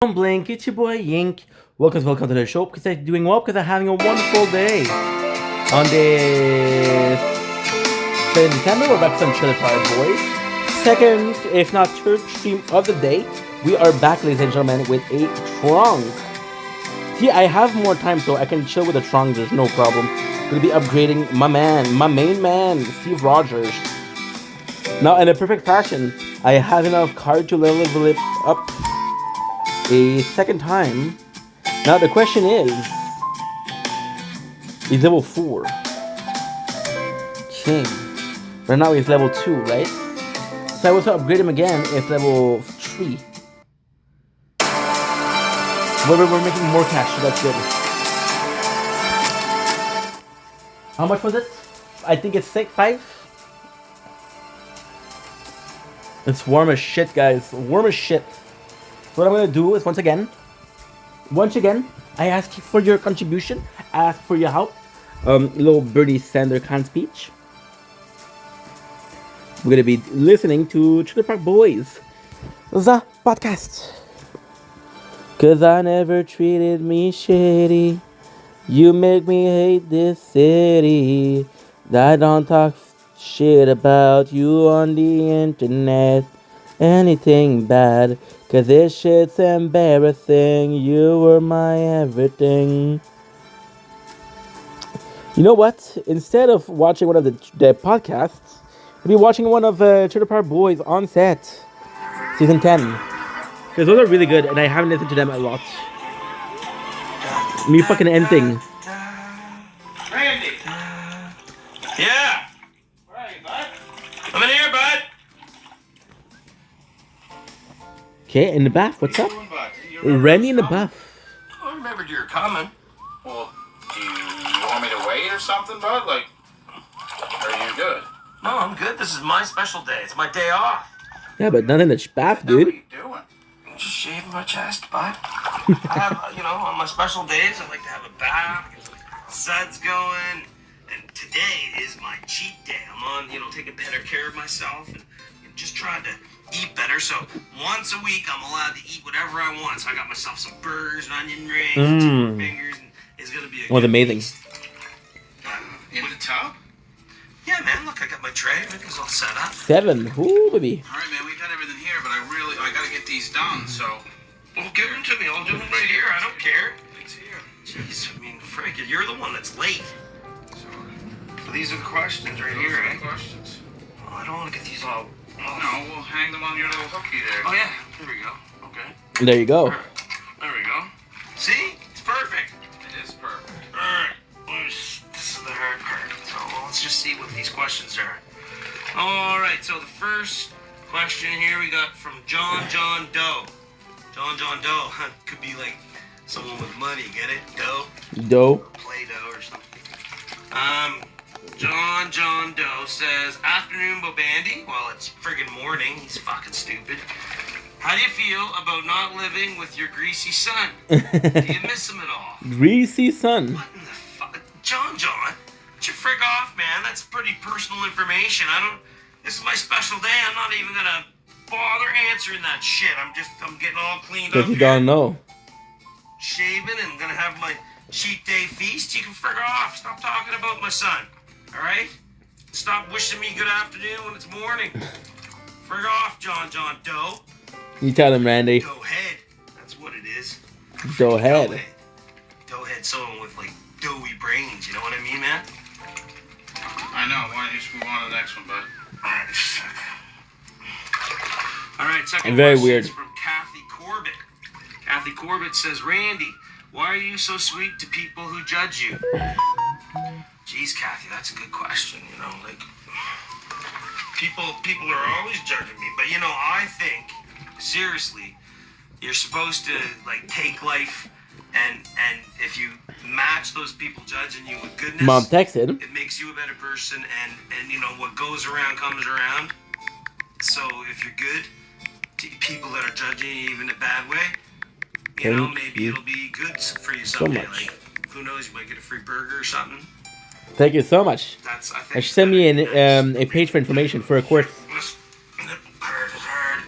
Don't blink, it's your boy Yink. Welcome to the show because I'm doing well because I'm having a wonderful day. On this 3rd December, we're back to some Chili Fire Boys. Second, if not third stream of the day. We are back, ladies and gentlemen, with a trunk. See, I have more time so I can chill with the trunk, there's no problem. Gonna be upgrading my main man, Steve Rogers. Now, in a perfect fashion, I have enough card to level it up a second time. Now the question is, he's level 4. Okay. Right now he's level 2, right? So I was to upgrade him again, it's level 3. But we're making more cash, so that's good. How much was it? I think it's 5. It's warm as shit, guys. Warm as shit. So what I'm gonna do is once again, I ask for your contribution, I ask for your help. Little Bernie Sanders kind of speech. We're gonna be listening to Trailer Park Boys, the podcast. Cause I never treated me shitty. You make me hate this city. I don't talk shit about you on the internet. Anything bad. Cause this shit's embarrassing. You were my everything. You know what? Instead of watching one of the podcasts, I'll be watching one of Trailer Park Boys on set. Season 10. Because those are really good and I haven't listened to them a lot. Me fucking ending. Randy! Yeah! Where are you, bud? I'm in here, bud! Okay, in the bath, what's up? Randy in the bath. Oh, I remembered you were coming. Well, do you want me to wait or something, bud? Like, are you good? No, I'm good. This is my special day. It's my day off. Yeah, but not in the bath, What are dude. you doing? I'm just shaving my chest, bud. I have, on my special days, I like to have a bath, get the suds going. And today is my cheat day. I'm on, taking better care of myself and just trying to eat better. So once a week, I'm allowed to eat whatever I want. So I got myself some burgers and onion rings, and chicken fingers, and it's gonna be a good Amazing. feast. In the tub? Yeah, man. Look, I got my tray. Everything's all set up. 7. Ooh, baby. All right, man. We got everything here, but I gotta get these done. So, well, give them to me. I'll do them right here. I don't care. It's here. Jeez, I mean, Frank, you're the one that's late. So these are the questions right here, eh? Questions. Oh, I don't want to get these all. No, we'll hang them on your little hooky there. Oh yeah, there we go. Okay. There you go. There we go. See? It's perfect. It is perfect. Alright. This is the hard part. So let's just see what these questions are. Alright, so the first question here we got from John Doe. John Doe. Could be like someone with money, get it? Doe. Play-Doh or something. John Doe says, afternoon, Bobandy. Well, it's friggin' morning. He's fucking stupid. How do you feel about not living with your greasy son? Do you miss him at all? Greasy son. What in the fuck? John, let you frig off, man. That's pretty personal information. This is my special day. I'm not even gonna bother answering that shit. I'm getting all cleaned up. Because you don't know. Shaving and gonna have my cheat day feast. You can frig off. Stop talking about my son. Alright? Stop wishing me good afternoon when it's morning. Frig off, John Doe. You tell him, Randy. Doe head. That's what it is. Doe head. Doe head, someone with like doughy brains. You know what I mean, man? I know. Why don't you just move on to the next one, bud? Alright, second Very question weird. is from Kathy Corbett. Kathy Corbett says, Randy, why are you so sweet to people who judge you? Jeez, Kathy, that's a good question. Like people are always judging me, but I think seriously, you're supposed to like take life and if you match those people judging you with goodness, Mom texted. it makes you a better person, and what goes around comes around. So if you're good to people that are judging you even in a bad way, maybe it'll be good for you someday. So much. Like who knows, you might get a free burger or something. Thank you so much. I think Send me a page for information for a course. Hard is hard.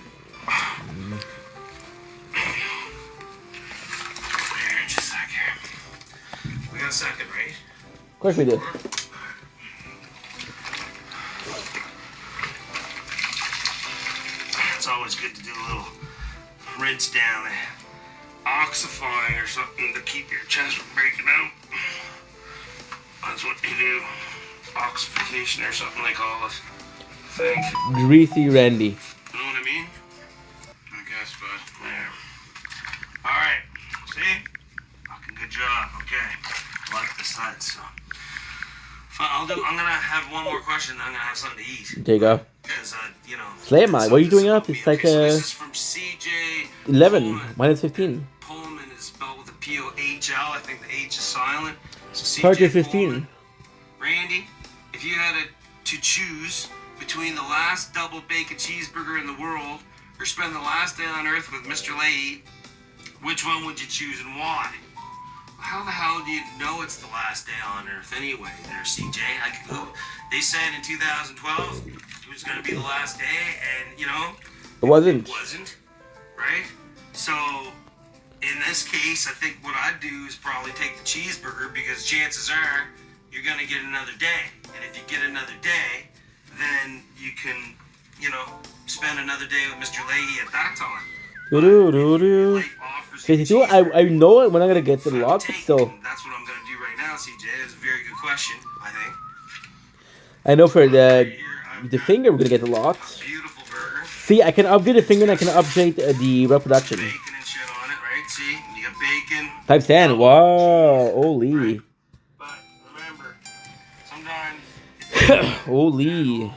second, right? Of course we do. It's always good to do a little rinse down, oxifying or something to keep your chest from breaking out. That's what you do. Oxification or something they call it. I think. Greasy Randy. You know what I mean? I guess, but there. Alright. See? Fucking good job. Okay. I like the side, so. I'm gonna have one more question, then I'm gonna have something to eat. There you go. Because, you know. Slam, what are you doing up? It's like so this is from CJ 11, minus 15. Pullman is spelled with a P-O-H-L. I think the H is silent. So Target CJ 15. Pullman. Randy, if you had to choose between the last double bacon cheeseburger in the world or spend the last day on Earth with Mr. Leahy, which one would you choose and why? How the hell do you know it's the last day on Earth anyway, there, CJ? They said in 2012 it was going to be the last day, and, you know, It wasn't. it wasn't, right? So, in this case, I think what I'd do is probably take the cheeseburger because chances are you're going to get another day. And if you get another day, then you can, you know, spend another day with Mr. Leahy at that time. Doo-doo-doo-doo. 52, I know it when I'm gonna get the lock, but still. That's what I'm going to do right now, CJ. That's a very good question, I think. I know for the finger we're gonna get the lock. Beautiful burger. See, I can upgrade the finger and I can upgrade the reproduction. Bacon and shit on it, right? See? You got bacon. Type stand. Wow, holy. But remember, sometimes Holy.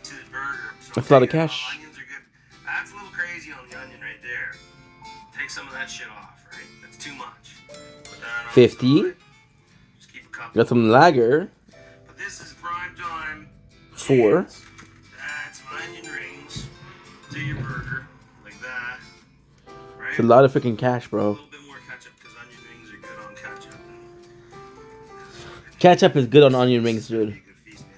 to the burger. So That's a lot of cash. Onions are good. That's a little crazy on the onion right there. Take some of that shit off, right? That's too much. Put that on 50. the side. Just keep a couple. Got some lager. But this is prime time. 4. Add some onion rings to your burger, like that. Right? It's a lot of freaking cash, A bro. little bit more ketchup because onion rings are good on ketchup. Ketchup is good on onion rings, dude. Pretty good feast, man.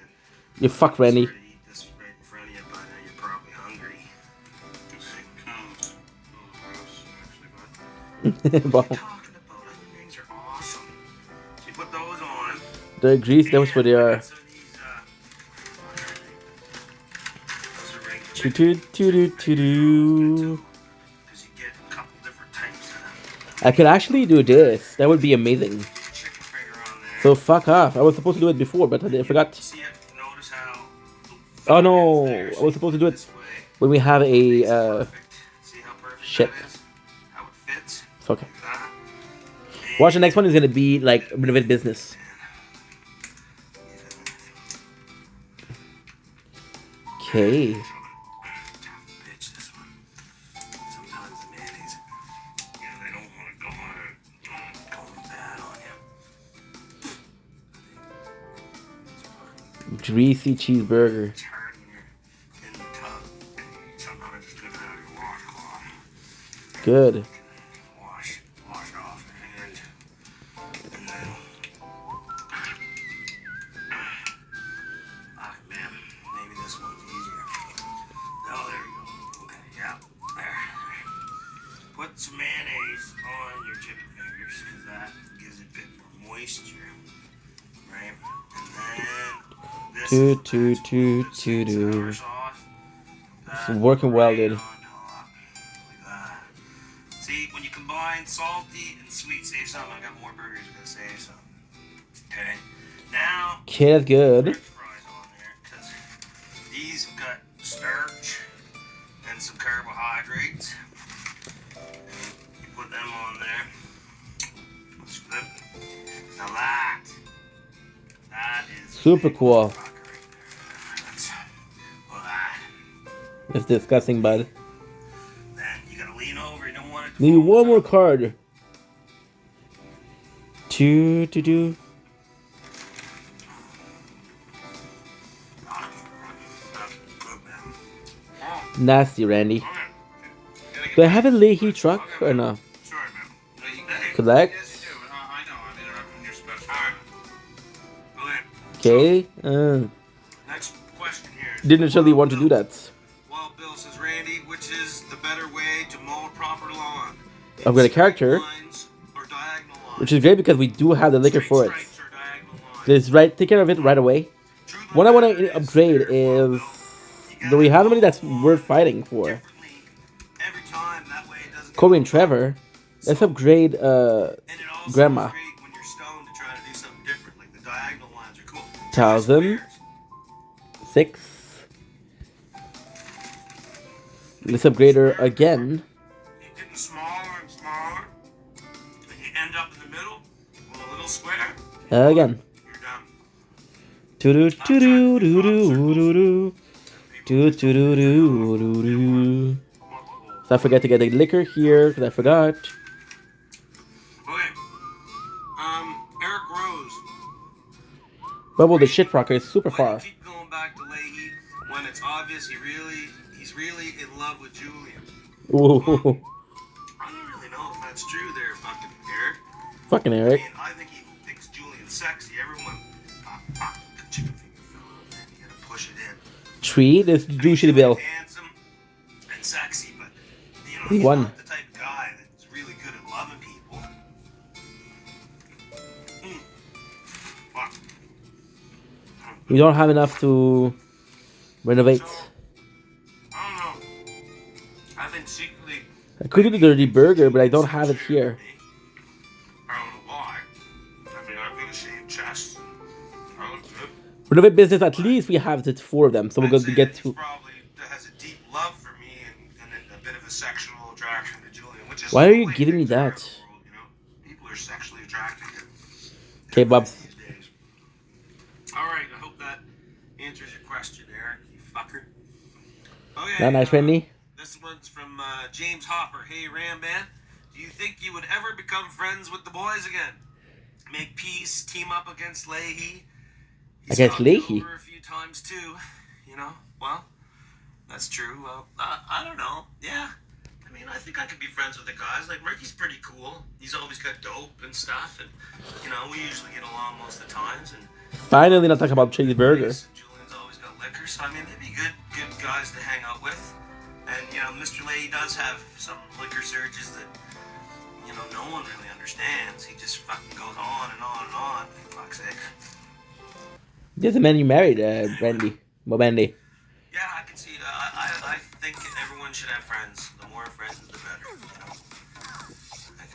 You fuck, Randy. Sorry to eat this right in front of you, but you're probably hungry. Wow. Talking about onion rings are awesome. So you put those on. They're greasy, that's what they are. Some of these, those are regular Choo-choo-choo-choo-choo. because you get a couple different types of them. I could actually do this. That would be amazing. Get your chicken finger on there. So fuck off. I was supposed to do it before, but I forgot. See it? Notice how Oh no, I was supposed to do it this way. when we have a Perfect. See how perfect ship. that is? How it fits? It's okay. Like that. Watch, the next one is gonna be like a bit of a business. Okay. Tough bitch, this one. Sometimes the mayonnaise, they don't want to go going bad on you. Greasy cheeseburger. It's hard when you're in the tub. Sometimes it's good to have your washcloth. Good. Wash off your hand. And then, man, maybe this one's easier. Oh, there you go. Okay, yeah, there. Put some mayonnaise on your chicken fingers, because that gives it a bit more moisture, right? And then this Toot, is toot, toot, the toot, sour toot. sauce. It's working well, dude. On top, like that. See, when you combine salty and sweet, save some. I got more burgers I'm gonna save some. Okay. Now Okay, that's good. French fries on there because these have got starch and some carbohydrates. You put them on there. That's good. Now that is Super cool. fucker right there. That's well that. It's disgusting, bud. Then you gotta lean over. You don't want it to Need fall one more down. card. Toot, toot, toot. Good, man. Nasty, Randy. Okay. Gotta get Do I have a Leahy truck or no? Sorry, man. Hey. Collect. Yes, you do. I know. I'm interrupting your special. Okay. Okay. Next question here. Didn't actually want to do that. Well, Bill says, Randy, which is the better way to mow a proper lawn? I've got a In straight character. lines or diagonal which is great because we do have the liquor for it. Stripes or diagonal lines. Just take care of it right away. What I want to upgrade is, do we have anybody that's worth fighting for? Differently every time. That way it doesn't get Corey and overwhelmed. Trevor. Let's upgrade And it also Grandma. is great when you're stoned to try to do something different. Like the diagonal lines are cool. 1,000. 6. Let's upgrade her again. You're getting smaller and smaller. And you end up in the middle with a little square. Again. You're done. Do do do do do do do do do do do do. So I forgot to get the liquor here because I forgot. Okay. Eric Rose. Bubble the shit rocker is super Why do you far. keep going back to Leahy when it's obvious he's really in love with Julian? Ooh, I don't really know if that's true there, fucking Eric. fucking I Eric. mean, I think he thinks Julian sexy. Everyone, the chicken finger fella, man. You gotta push it in. Tree, this douchey bill. Handsome and sexy, but you know, He he's won. not the type of guy that's really good at loving people. Fuck. We don't have enough to renovate. So, I don't know. I think secretly. I could do the dirty burger, but I don't have it here. I don't know why. I mean, I've got a shaved chest. I look good. Renovate business, at least we have the 4 of them, so we're I'd going say to get that to. he probably has a deep love for me and a bit of a sexual attraction to Julian, which is Why are you the way giving me things are in that? the world, you know? People are sexually attracted to Okay, Bubs. these days. All right, I hope that answers your question, Eric. You fucker. Okay. Not nice, Randy. This one's from James Hopper. Hey, Ramban, do you think you would ever become friends with the boys again? Make peace, team up against Leahy. He's Against knocked you Leahy? over a few times too. You know, well, that's true. Well, I don't know. Yeah. I mean, I think I could be friends with the guys. Like, Ricky's pretty cool. He's always got dope and stuff. And, you know, we usually get along most of the times. And Finally, not talking about cheese burger. Julian's always got liquor. So, I mean, they'd be good guys to hang out with. And, you know, Mr. Leahy does have some liquor surges that, you know, no one really understands. He just fucking goes on and on and on, for fuck's sake. This is the man you married, Randy. Mobandy. Yeah, I can see. I think everyone should have friends. The more friends, the better. You know,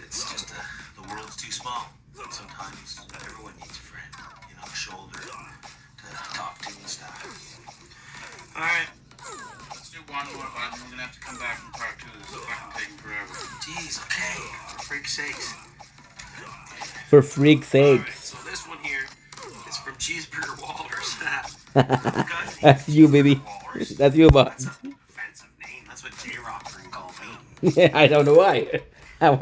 it's just the world's too small. Sometimes everyone needs a friend. You know, a shoulder to talk to and stuff. All right. Let's do one more, but I'm gonna have to come back in part 2. This is fucking taking forever. Jeez. Okay. For freak's sakes. For freak's All right, sakes. so this one here is from Cheeseburger Wallers. That's you, baby. That's you, boss. That's an offensive name. That's what J-Rock friend called me. Yeah, I don't know why. How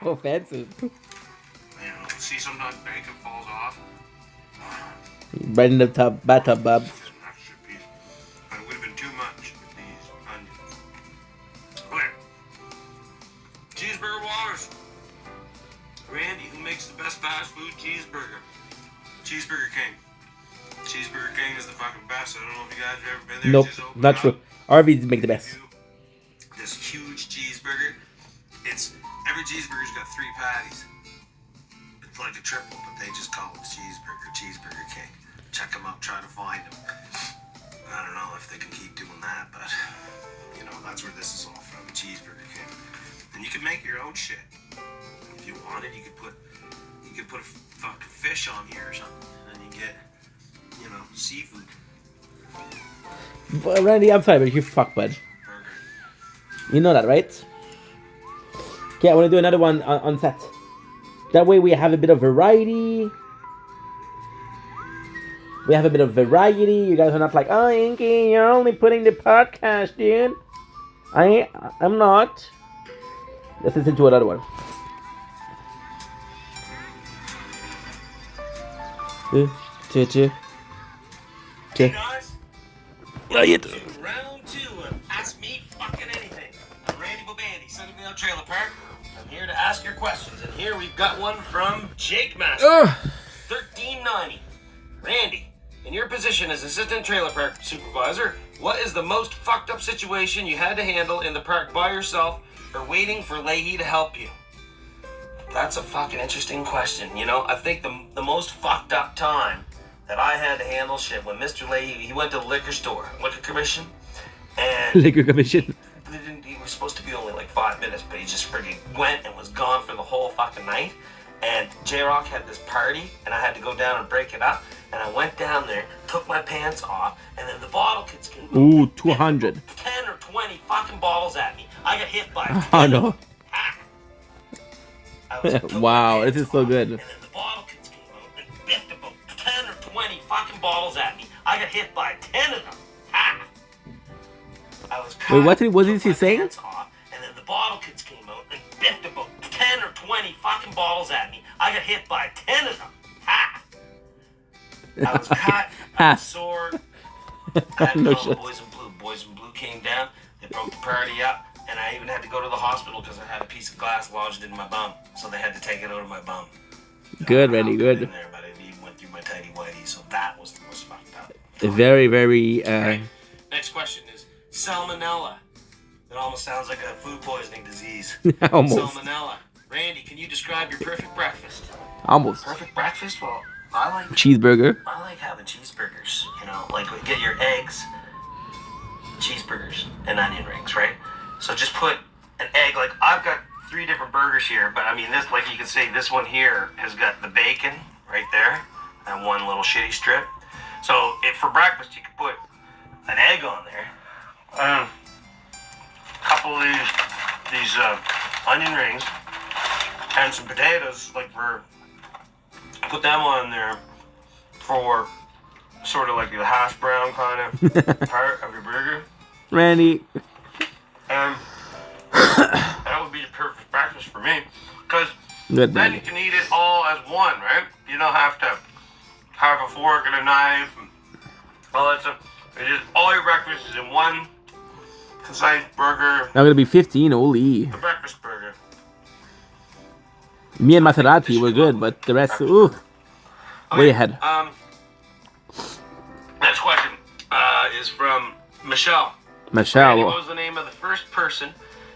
offensive. You know, see sometimes bacon falls off. Right in the bathtub, Bob. This is an extra piece. But it would have been too much with these onions. Okay. Cheeseburger Wallers. Randy, who makes the best fast food cheeseburger? Cheeseburger King. Cheeseburger King is the fucking best. I don't know if you guys have ever been there. Nope, Just open not up. true. Arby's make the best. This huge cheeseburger. It's every cheeseburger's got 3 patties. It's like a triple, but they just call it cheeseburger. Cheeseburger King. Check them out. Try to find them. I don't know if they can keep doing that, but you know that's where this is all from. Cheeseburger King. And you can make your own shit if you wanted. You could put a fucking fish on here or something, and you get, you know, seafood But Randy, I'm sorry, but you fuck, bud. burger. You know that, right? Okay, I want to do another one on set. That way we have a bit of variety. We have a bit of variety. You guys are not like, oh, Inky, you're only putting the podcast, dude. I'm not. Let's listen to another one. Hey guys. Riot. Round 2 of Ask Me Fucking Anything. I'm Randy Bobandy, Sunny Vale Trailer Park. I'm here to ask your questions, and here we've got one from Jake Master, 1390. Randy, in your position as assistant trailer park supervisor, what is the most fucked up situation you had to handle in the park by yourself or waiting for Leahy to help you? That's a fucking interesting question. You know, I think the most fucked up time that I had to handle shit when Mr. Leahy, he went to the liquor store, liquor commission, and Liquor commission. he was supposed to be only like 5 minutes, but he just freaking went and was gone for the whole fucking night. And J-Rock had this party, and I had to go down and break it up. And I went down there, took my pants off, and then the bottle kids came. Ooh, 200. 10 or 20 fucking bottles at me. I got hit by 10. Oh no. Wow, this is so good. And then the bottle kids came out and biffed about 10 or 20 fucking bottles at me. I got hit by 10 of them. Ha! I was Wait, what was took he my saying? pants off, and then the bottle kids came out and biffed about 10 or 20 fucking bottles at me. I got hit by 10 of them. Ha! I was cut. I was sore. I had to No call the shit. boys in blue. Boys in blue came down. They broke the party up. And I even had to go to the hospital because I had a piece of glass lodged in my bum. So they had to take it out of my bum. Good, Randy, In good. there, but it even went through my tighty whitey. So that was the most fucked up. Very, very. Right. Next question is salmonella. That almost sounds like a food poisoning disease. Almost. Salmonella. Randy, can you describe your perfect breakfast? Almost. Perfect breakfast? Well, I like Cheeseburger. having cheeseburgers. You know, like get your eggs, cheeseburgers, and onion rings, right? So just put an egg. Like I've got 3 different burgers here, but I mean this, like you can see, this one here has got the bacon right there and one little shitty strip. So if for breakfast you could put an egg on there, a couple of these onion rings, and some potatoes. Like put them on there for sort of like the hash brown kind of part of your burger. Randy. That would be the perfect breakfast for me, because Good, then you Randy. can eat it all as one, right? You don't have to have a fork and a knife and all that stuff. It's just all your breakfast is in one concise burger, I'm gonna be 15. Holy. a breakfast burger. Me and Maserati were good, but the rest, ooh, way ahead. Next question is from Michelle. Randy, Michelle. what was the name of the first person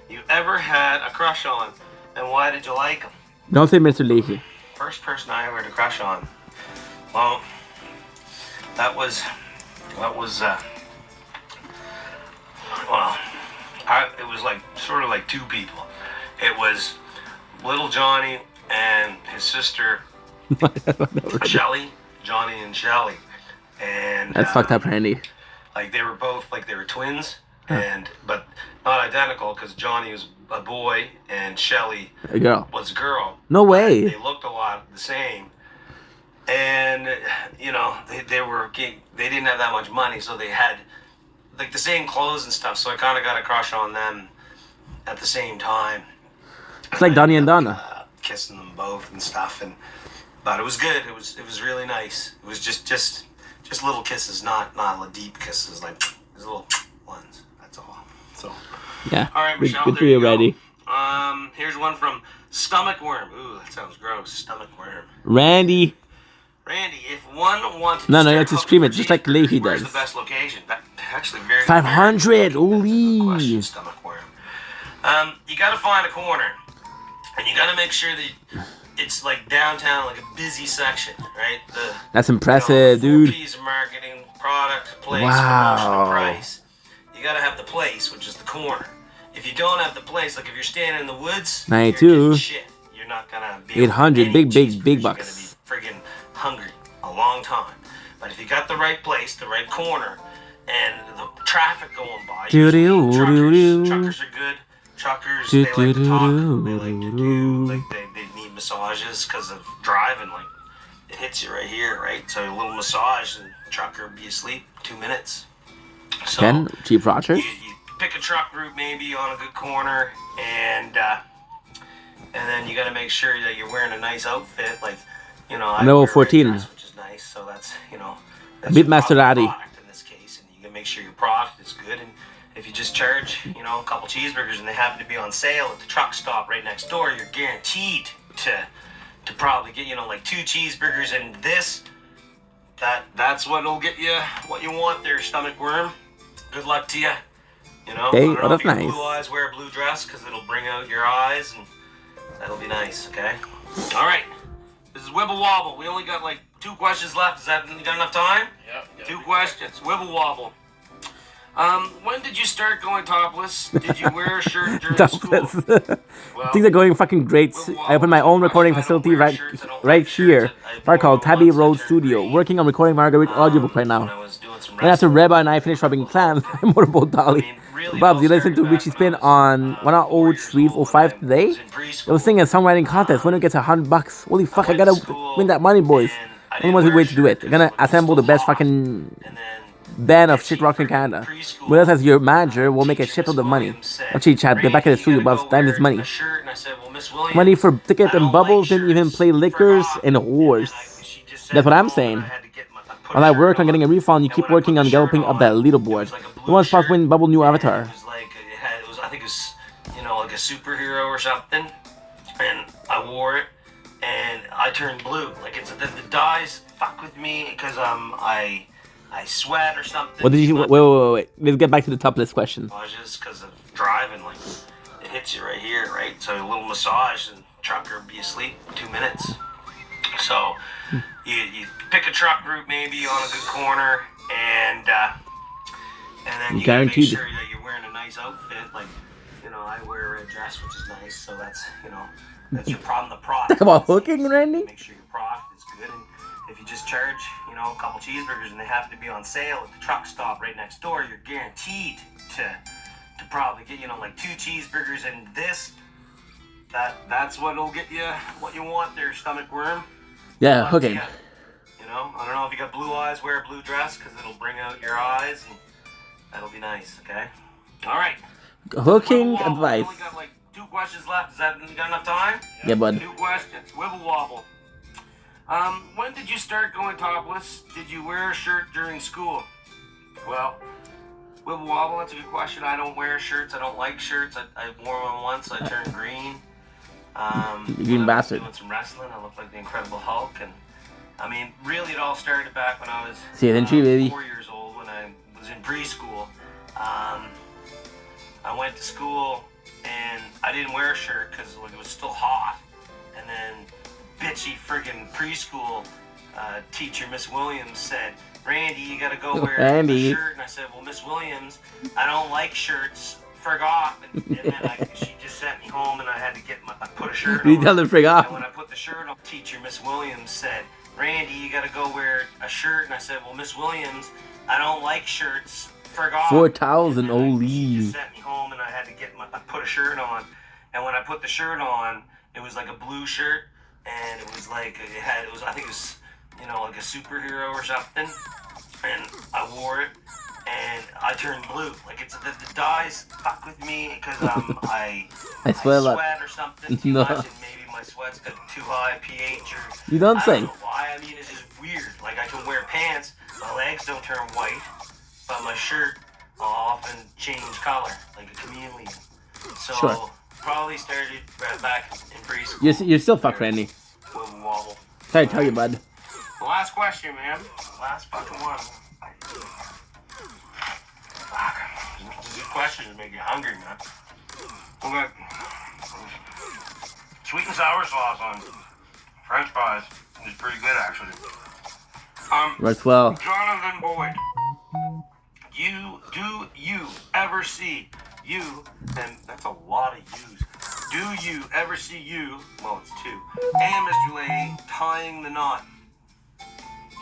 you ever had a crush on, and why did you like him? Don't say Mr. Leahy. First person I ever had a crush on. Well, that was it was like sort of like 2 people. It was little Johnny and his sister Shelly, Johnny and Shelly, and That's fucked up, Randy. like they were both like they were twins, but not identical, because Johnny was a boy and Shelly A girl. was a girl. No way. They looked a lot the same, and you know they didn't have that much money, so they had like the same clothes and stuff. So I kind of got a crush on them at the same time. It's like Donnie and Donna. Kissing them both and stuff, but it was good. It was really nice. It was just little kisses, not deep kisses, like these little ones. That's all. So. Yeah. All right, Good, Michelle. good for there you, go. Randy. Here's one from Stomach Worm. Ooh, that sounds gross. Stomach Worm. Randy. Randy, if one wanted No, to you start have to cooking scream for it, just like cheeseburgers, Leahy where's does. the best location? That actually very 500, very good holy. question, Stomach Worm. You got to find a corner, and you got to make sure that it's like downtown, like a busy section, right? That's impressive, dude. 4 P's of marketing, product, place, Wow. promotion, and price. You got to have the place, which is the corner. If you don't have the place, like if you're standing in the woods, 92. you're getting shit. You're not gonna be 800, able to big, get any big cheeseburgers. bucks. You're gonna be friggin' hungry a long time. But if you got the right place, the right corner, and the traffic going by, truckers are good. Truckers, they like to talk. They like to do, like they need massages because of driving. Like it hits you right here, right? So a little massage, and the trucker will be asleep 2 minutes. So, Ken, Chief Rogers. you pick a truck route maybe on a good corner, and then you got to make sure that you're wearing a nice outfit, like I No, wear a red 14. dress, which is nice. So that's that's bit your Maserati. product in this case, and you can make sure your product is good. And if you just charge a couple cheeseburgers and they happen to be on sale at the truck stop right next door, you're guaranteed to probably get like 2 cheeseburgers and this. That's what'll get you what you want there, Stomach Worm. Good luck to you. Hey, I don't know that's if your nice. blue eyes wear a blue dress because it'll bring out your eyes, and That'll be nice, okay? All right. This is Wibble Wobble. We only got like 2 questions left. Is that, you got enough time? Yep. 2 questions. Wibble Wobble. When did you start going topless? Did you wear a shirt during school? Things are going fucking great. I opened my own recording facility right here, part called Tabby Road Studio. Working on recording Marguerite audiobook right now. And after Reba and I finished rubbing clams, my motorboat Dolly. Bubs, you listened to Richie Spin on 103.05 today? It was singing a songwriting contest. Winner gets $100. Holy fuck, I gotta win that money, boys. Only one way to do it. They're gonna assemble the best fucking band of shit rock in Canada. With us as your manager, we'll make a shitload of money. Actually, Chad, get back in the studio, Bubs. Time is money. Money for tickets and bubbles, didn't even play liquors and whores. That's what I'm saying. While I work on getting a refund, you keep working on galloping up that leaderboard. Who wants to win Bubble new avatar? It was I think it was, like a superhero or something. And I wore it, and I turned blue. Like it's the dyes fuck with me because I sweat or something. What did you? Wait. Let's get back to the top list question. Just because of driving, like it hits you right here, right? So a little massage and trucker be asleep in 2 minutes. So you pick a truck route maybe on a good corner, and then you gotta make sure that you're wearing a nice outfit. Like I wear a dress, which is nice. So that's that's your problem. The product. Talk about hooking, Randy. Make sure your product is good, and if you just charge a couple cheeseburgers and they happen to be on sale at the truck stop right next door, you're guaranteed to probably get like 2 cheeseburgers and this. That's what'll get you what you want there, stomach worm. Yeah, hooking. I don't know if you got blue eyes, wear a blue dress because it'll bring out your eyes and that'll be nice. Okay. All right. Hooking advice. We only got like 2 questions left. Is that you got enough time? Yeah, bud. 2 questions. Wibble Wobble. When did you start going topless? Did you wear a shirt during school? Well, Wibble Wobble, that's a good question. I don't wear shirts. I don't like shirts. I wore one once. I turned green. Green bastard. Doing some wrestling. I looked like the Incredible Hulk. And I mean, really, it all started back when I was 4 years old, when I was in preschool. I went to school and I didn't wear a shirt because it was still hot. And then bitchy friggin' preschool teacher, Miss Williams, said, Randy, you gotta go wear a shirt. And I said, well, Miss Williams, I don't like shirts. Frig off. And then she just sent me home and I had to put a shirt on. You tell them frig off. And when I put the shirt on, teacher, Miss Williams, said, Randy, you gotta go wear a shirt. And I said, well, Miss Williams, I don't like shirts. Frig off. 4,000 Oli. She just sent me home and I had to put a shirt on. And when I put the shirt on, it was like a blue shirt. And it was like, I think it was, like a superhero or something. And I wore it, and I turned blue. Like it's the dyes fuck with me because I sweat or something too much, and maybe my sweat's got too high pH or. You don't say. I don't know why. I mean, it's just weird. Like I can wear pants, my legs don't turn white, but my shirt will often change color, like a chameleon. So sure. Probably started right back in preschool. You're still fucked, Randy. Wobble. Sorry to tell you, bud. The last question, man. Last fucking one. These questions make you hungry, man. We got sweet and sour sauce on French fries. It's pretty good, actually. Works well. Jonathan Boyd, do you ever see you? And that's a lot of yous. Do you ever see you? Well, it's 2. And Mr. Lay tying the knot.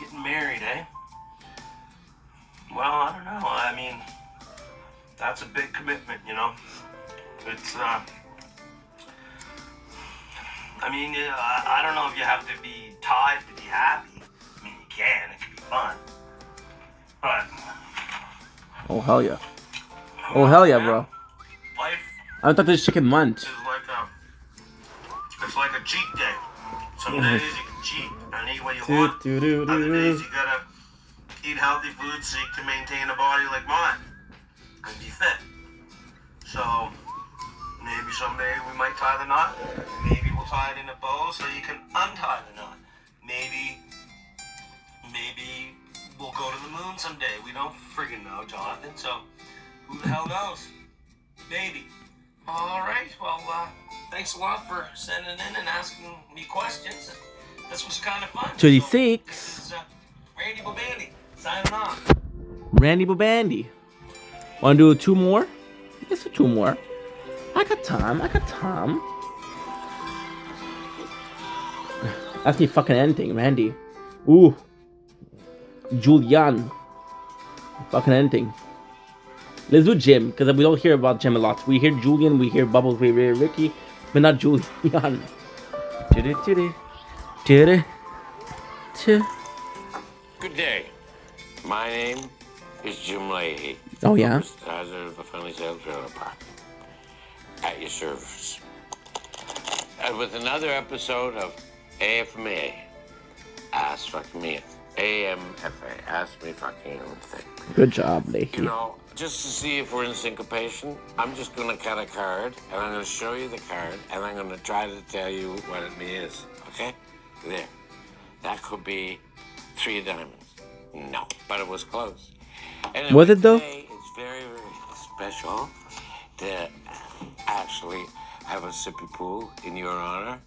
Getting married, eh? Well, I don't know. I mean, that's a big commitment, It's, I don't know if you have to be tied to be happy. I mean, you can. It can be fun. But... Oh, hell yeah. Oh, hell yeah, bro. Life... I thought this chicken munch. It's like a cheat day. Some days you can cheat and eat what you want. Other days you gotta eat healthy foods so you can maintain a body like mine and be fit. So maybe someday we might tie the knot. Maybe we'll tie it in a bow so you can untie the knot. Maybe we'll go to the moon someday. We don't friggin' know, Jonathan. So who the hell knows? Maybe. All right. Well, thanks a lot for sending in and asking me questions. This was kind of fun. 26. This is Randy Bobandi signing off. Randy Bobandi. Want to do 2 more? Let's do 2 more. I got time. Ask me fucking anything, Randy. Ooh. Julian. Fucking anything. Let's do Jim, because we don't hear about Jim a lot. We hear Julian, we hear Bubbles, we hear Ricky, but not Julian. Good day. My name is Jim Leahy. Oh, yeah? President of the Funny Sale Trailer Park. At your service. And with another episode of AFMA. Ask Fucking Me. AMFA. Ask Me Fucking Anything. Good job, Leahy. You know, just to see if we're in syncopation, I'm just going to cut a card, and I'm going to show you the card, and I'm going to try to tell you what it is. Okay? There. That could be 3 of diamonds. No, but it was close. Anyway, Was it, though? today it's very, very special to actually have a sippy pool in your honor.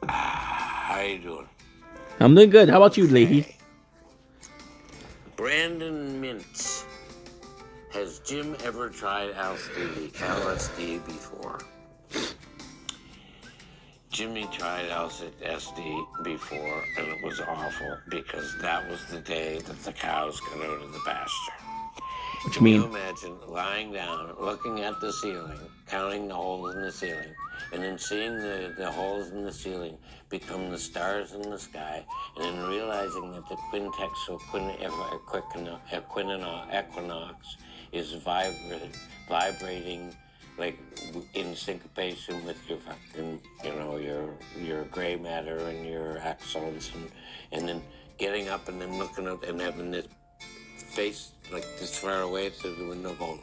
How you doing? I'm doing good. How about you, Leahy? Brandon Mintz. Has Jim ever tried LSD before? Jimmy tried LSD before, and it was awful because that was the day that the cows got out of the pasture. What you Can you mean? imagine lying down, looking at the ceiling, counting the holes in the ceiling, and then seeing the holes in the ceiling become the stars in the sky, and then realizing that the quintextual equinox is vibrating like in syncopation with your fucking, your gray matter and your axons, and then getting up and then looking up and having this face like this far away through the window going.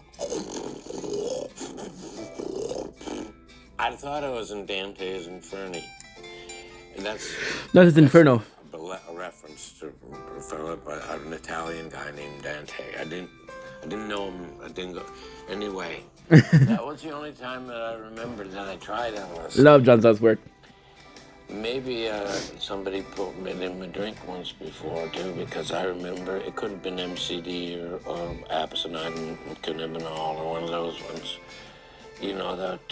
I thought it was in Dante's Inferno. And that's Is Inferno. a reference to an Italian guy named Dante. I didn't know him. I didn't go. Anyway, that was the only time that I remember that I tried LSD. Love John Salzberg. Maybe somebody put me in a drink once before too, because I remember it could have been MCD or Abstinent, it could have been all or one of those ones. You know that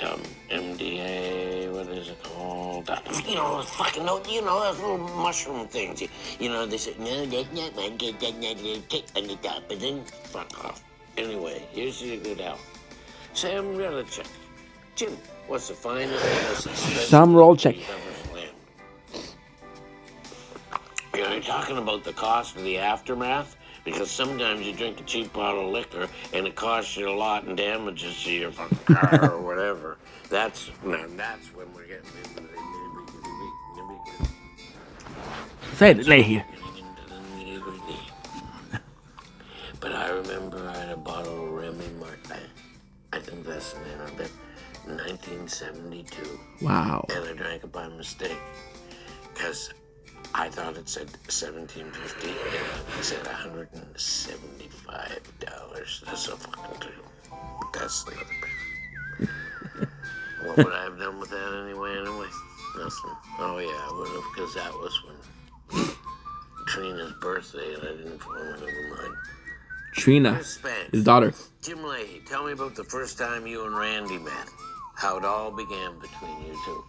MDA, what is it called? Those fucking, those little mushroom things. They say, no, that's not one, get that little tick on the top, and then fuck off. Anyway, here's your good out. Sam Relichek. Jim, what's the finest Sam Rolchek. You're talking about the cost of the aftermath? Because sometimes you drink a cheap bottle of liquor and it costs you a lot and damages to your fucking car or whatever. That's when we're getting into the nitty-gritty. Say it, Leahy. But I remember I had a bottle of Remy Martin. I think that's the name of it. 1972. Wow. And I drank it by mistake. Because I thought it said $17.50 and it said $175. That's so fucking true. But that's the other bit. What would I have done with that anyway? Nothing. Oh yeah, I would have, because that was when Trina's birthday and I didn't never mind. Trina, his daughter. Jim Leahy, tell me about the first time you and Randy met. How it all began between you two.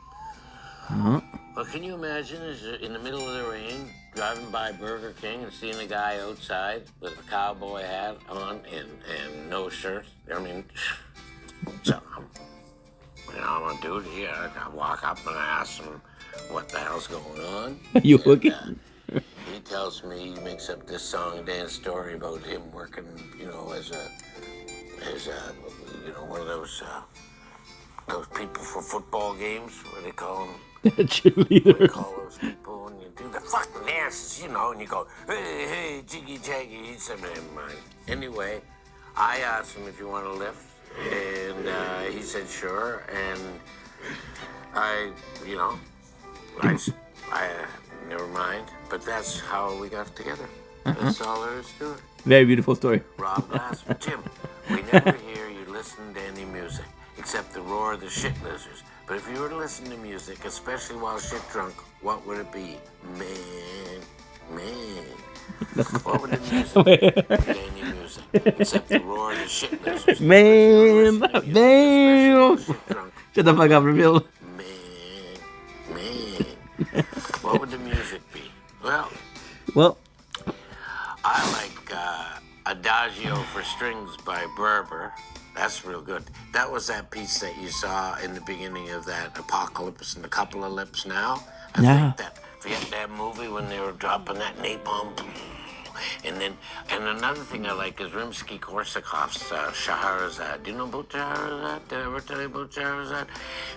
Huh? Well, can you imagine in the middle of the rain, driving by Burger King and seeing a guy outside with a cowboy hat on and no shirt? I mean, so I'm on duty. I walk up and I ask him what the hell's going on. Are you hooking? He tells me, he makes up this song and dance story about him working, as one of those people for football games, what do they call them? Cheerleader. They call those people when you do the fucking dances, and you go, hey, jiggy jaggy. He said, never mind. Anyway, I asked him if you want to lift, and he said sure, and I never mind. But that's how we got together. That's all there is to it. Very beautiful story. Rob Glass, Jim, we never hear you listen to any music except the roar of the shit lizards. But if you were to listen to music, especially while shit drunk, what would it be? Man. What would the music be? Any music except the roar of the shit lizards. Man, damn. Shut the fuck up, reveal. Man. What would the music be? Well, I like Adagio for Strings by Berber. That's real good. That was that piece that you saw in the beginning of that Apocalypse and a Couple of Lips Now. I think that Vietnam movie when they were dropping that napalm. And another thing I like is Rimsky-Korsakov's Scheherazade. Do you know about Scheherazade? Did I ever tell you about Scheherazade?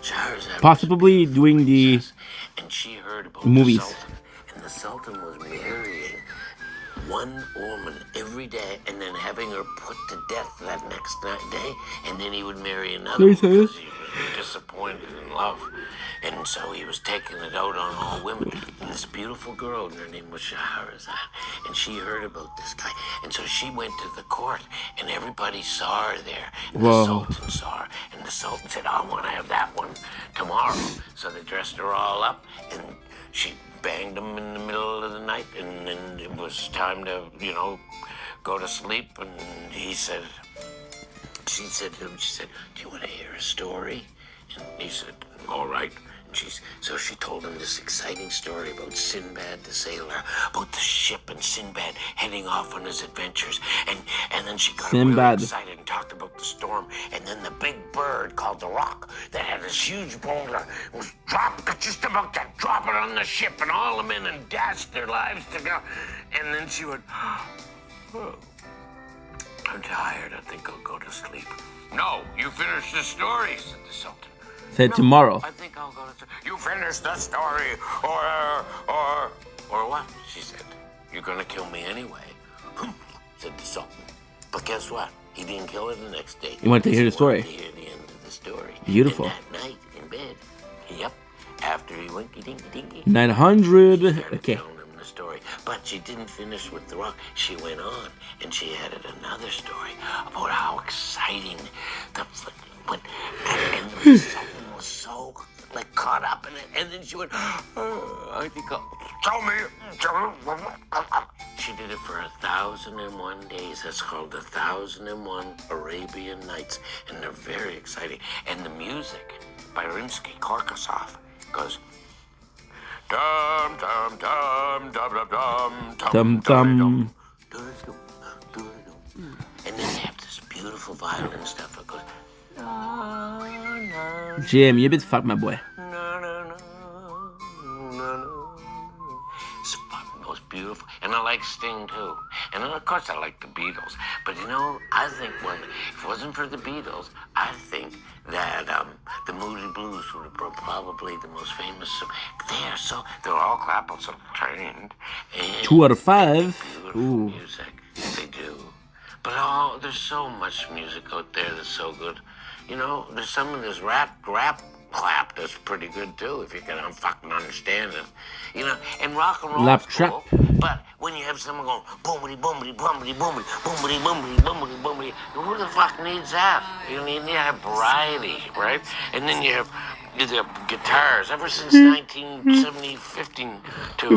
Scheherazade. possibly doing the And she heard about movies. The Sultan. And the Sultan was marrying one woman every day and then having her put to death that next day. And then he would marry another one because he was disappointed in love. And so he was taking it out on all women. And this beautiful girl, and her name was Scheherazade, and she heard about this guy. And so she went to the court, and everybody saw her there. And the Sultan saw her, and the Sultan said, I want to have that one tomorrow. So they dressed her all up, and she banged him in the middle of the night, and then it was time to, go to sleep. And she said to him, do you want to hear a story? And he said, all right. So she told him this exciting story about Sinbad the sailor, about the ship and Sinbad heading off on his adventures. And then she got really excited and talked about the storm. And then the big bird called the Rock that had this huge boulder was just about to drop it on the ship, and all the men and dashed their lives to go. And then she went, oh, I'm tired. I think I'll go to sleep. No, you finish the story, said the Sultan. Said tomorrow. I think I'll go to. You finish the story, or what? She said. You're gonna kill me anyway, said the Sultan. But guess what? He didn't kill her the next day. You wanted to hear the story. To hear the end of the story. Beautiful. And that night in bed. Yep. After he winky dinky dinky. 900. Okay. Telling him the story, but she didn't finish with the Rock. She went on, and she added another story about how exciting and the Sultan was so caught up in it, and then she went, I think I'll tell me. She did it for 1,001 days. That's called the 1,001 Arabian Nights, and they're very exciting. And the music by Rimsky-Korsakov goes dum dum dum dum dum dum dum dum, and then they have this beautiful violin stuff that goes. Jim, you a bit fucked, my boy. It's the most beautiful. And I like Sting, too. And of course I like the Beatles. But I think if it wasn't for the Beatles, I think that the Moody Blues would have been probably the most famous. They're all classical trained. 2 out of 5. Beautiful Ooh. music. They do. But there's so much music out there that's so good. There's some of this rap clap that's pretty good too, if you can fucking understand it. And rock and roll. Lap trap. But when you have someone going boomity boomity boomity boomity boomity boomity boomity boomity, who the fuck needs that? You need to have variety, right? And then you have the guitars ever since 1970, 15 to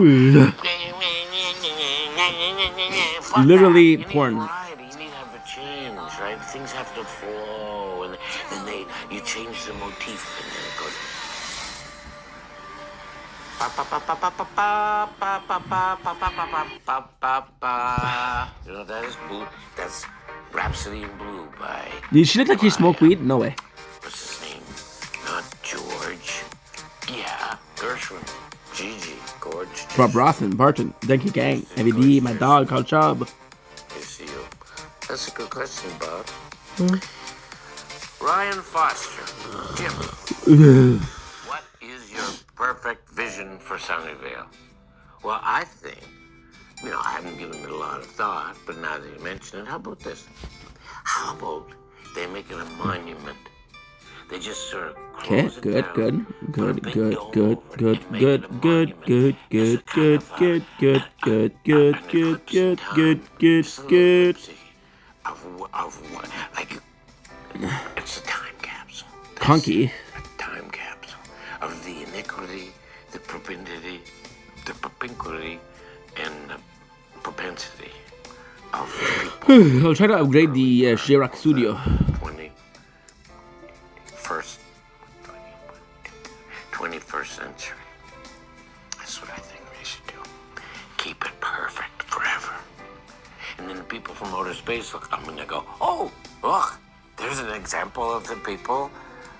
Literally you porn. Need variety. You need to have a change, right? Things have to flow, and then you change the motif, and then it goes. That is blue. That's Rhapsody in Blue by. Did she look like she smoked weed? No way. What's his name? Not George. Yeah, Gershwin. Gigi. Gorge. Bob Rossin, Barton, Donkey Gang, MVD, my dog called Chubb. I see you. That's a good question, Bob. Ryan Foster. Jim. What is your perfect vision for Sunnyvale? Well, I think, I haven't given it a lot of thought, but now that you mention it, how about this? How about they make it a monument? They just sort of close it down, put a big dome over it, and make it a monument as a kind of an eclipse in time. Just a little eclipse of what, like It's a time capsule. Conky. A time capsule of the iniquity, the propensity, and the propensity of people. I'll try to upgrade the Shirak Studio. 21st century. That's what I think they should do. Keep it perfect forever. And then the people from outer space will come and they go, oh, look, there's an example of the people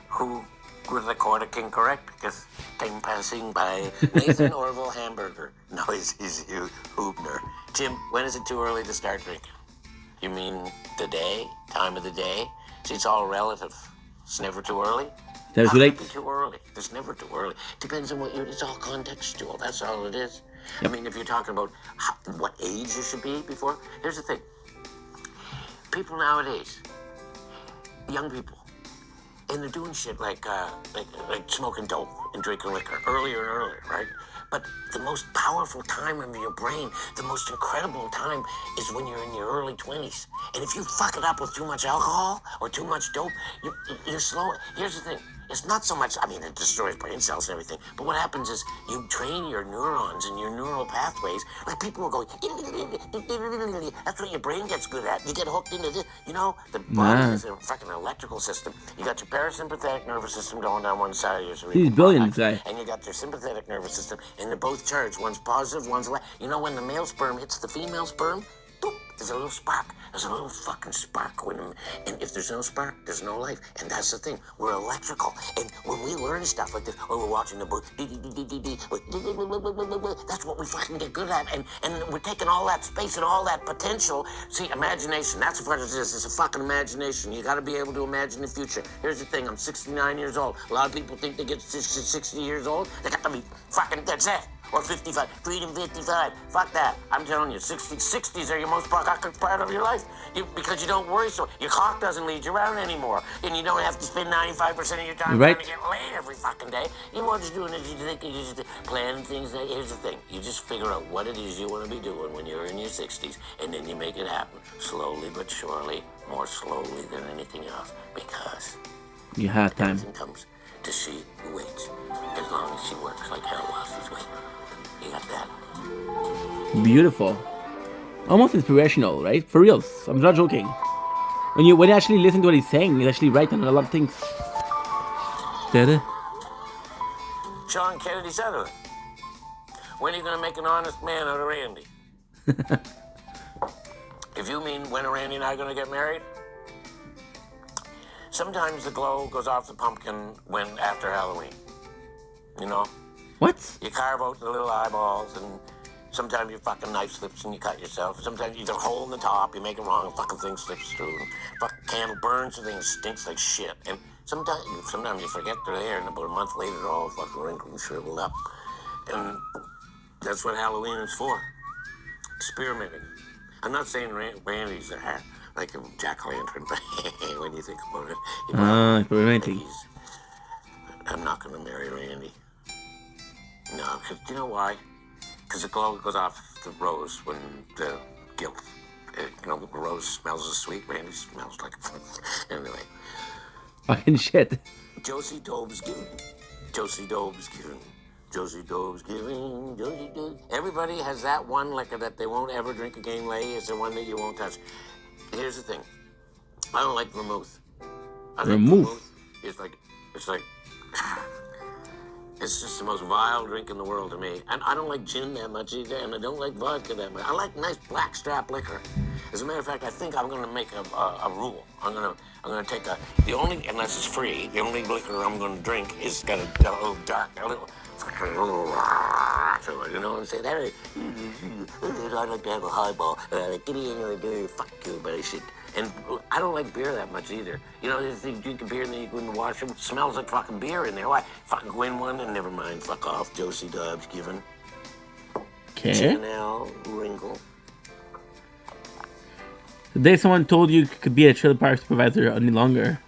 who were recorded incorrect because came passing by Nathan Orville Hamburger. No, he's Hubner. Jim, when is it too early to start drinking? You mean the day? Time of the day? See, it's all relative. It's never too early. Never too late. Too early. It's never too early. Depends on what it's all contextual. That's all it is. I mean, if you're talking about what age you should be before, here's the thing. People nowadays, young people, and they're doing shit like smoking dope and drinking liquor earlier and earlier, right? But the most powerful time of your brain, the most incredible time is when you're in your early 20s. And if you fuck it up with too much alcohol or too much dope, you're slow. Here's the thing. It's not so much, I mean, it destroys brain cells and everything, but what happens is you train your neurons and your neural pathways. Like people will go, that's what your brain gets good at. You get hooked into this. You know, the body is a fucking electrical system. You got your parasympathetic nervous system going down one side of your cerebral He's brilliant, this cortex, guy. and you got your sympathetic nervous system, and they're both charged. One's positive, one's left. You know, when the male sperm hits the female sperm, boop, there's a little spark. There's a little fucking spark. And if there's no spark, there's no life. And that's the thing. We're electrical. And when we learn stuff like this, or we're watching the book, that's what we fucking get good at. And we're taking all that space and all that potential. See, imagination, that's what it is. It's a fucking imagination. You got to be able to imagine the future. Here's the thing. I'm 69 years old. A lot of people think they get 60 years old. They got to be fucking, that's it. Or 55, freedom 55. Fuck that. I'm telling you, 60s are your most productive part of your life. Because you don't worry so. Your clock doesn't lead you around anymore. And you don't have to spend 95% of your time trying to get laid every fucking day. You know what you're doing is you just plan things. Here's the thing. You just figure out what it is you want to be doing when you're in your 60s. And then you make it happen. Slowly but surely. More slowly than anything else. Because you have time. Comes to she who waits. As long as she works like hell while she's waiting. You got that. Beautiful. Almost inspirational, right? For reals. I'm not joking. When you actually listen to what he's saying, he's actually right on a lot of things. Sean Kennedy Sutherland. When are you going to make an honest man out of Randy? If you mean when are Randy and I going to get married? Sometimes the glow goes off the pumpkin after Halloween. You know? What? You carve out the little eyeballs, and sometimes your fucking knife slips and you cut yourself. Sometimes you get a hole in the top, you make it wrong, fucking thing slips through. Fucking candle burns, the thing stinks like shit. And sometimes you forget they're there, and about a month later, they're all fucking wrinkled and shriveled up. And that's what Halloween is for. Experimenting. I'm not saying Randy's like a jack-o'-lantern, but when you think about it, experimenting. I'm not going to marry Randy. No, because you know why? Because the glow goes off the rose when the guilt. The rose smells as sweet. Randy smells like anyway. Fucking shit. Josie Dobe's giving. Josie Dobe's giving. Josie Dobe's giving. Josie Dobe. Everybody has that one liquor that they won't ever drink again. It's the one that you won't touch. Here's the thing. I don't like vermouth. Vermouth? It's like. It's just the most vile drink in the world to me. And I don't like gin that much either, and I don't like vodka that much. I like nice blackstrap liquor. As a matter of fact, I think I'm going to make a rule. I'm going to take unless it's free, the only liquor I'm going to drink is got a little dark, a little to it, you know what I'm saying? I'd like to have a highball. Get in and do fuck you, but I should. And I don't like beer that much either. You know, if you drink a beer and then you go in the washroom, it smells like fucking beer in there. Why? Fucking win one and never mind. Fuck off, Josie Dobbs given. Okay. Janelle Ringle. The day someone told you could be a trailer park supervisor any longer.